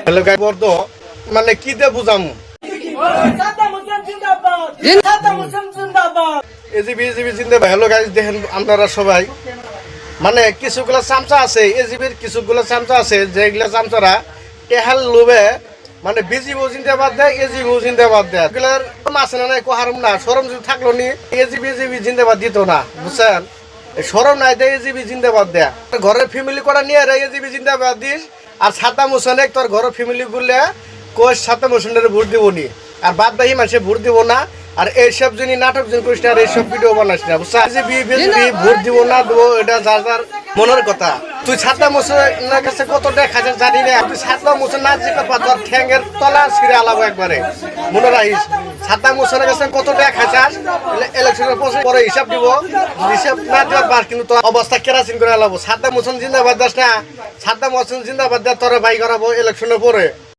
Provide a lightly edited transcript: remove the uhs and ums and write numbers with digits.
Hello guy বর্দ মানে কি দিয়ে বুঝামু এজিবি জিন্দাবাদ। হ্যালো গাইস, দেখেন আপনারা সবাই মানে কিছুগুলো চামচা আছে, এজিবির কিছুগুলো চামচা আছে যেগুলা চামচারা টেহাল লোভে মানে বিজিবি জিন্দাবাদ দেয়, এজিবি জিন্দাবাদ দেয়। এগুলার আছে না নাই কোহারম না, সরম যদি থাকলো নি এজিবি জিন্দাবাদ দিত না, বুঝছেন? সরম নাই দেয় এজিবি জিন্দাবাদ দেয়া। ঘরের ফ্যামিলি করা নিয়ে এজিবি জিন্দাবাদ দিস, আর সাদ্দাম হোসেন তোর ঘরের ফ্যামিলি গুলে কোচ সাদ্দাম হোসেনের ভোট দিব নি, আর বাদ বাকি মানুষের ভোট দিব না। আর এইসব যিনি নাটক যিনি করিস না, আর এইসব ভিডিও বানাস না, ভোট দিব না দেবো এটা যার যার মনের কথা। তুই সাদ্দাম হোসেনের কাছে কত দেখা যায় জানি না, তুই সাদ্দাম হোসেন না যে কথা তোর ঠ্যাঙ্গের তলা ছিঁড়ে আলাবো একবারে, মনে রাখিস। সাদ্দাম হোসেনের কাছে কত দেখা যাস, ইলেকশনের পরে হিসাব দিব, হিসাব না দেওয়ার বার কিন্তু তোর অবস্থা কেরাসিন করে আলাবো। সাদ্দাম হোসেন জিন্দাবাদ দাস না, সাদ্দাম হোসেন জিন্দাবাদ দেওয়া তোর বাই করাবো ইলেকশনের পরে।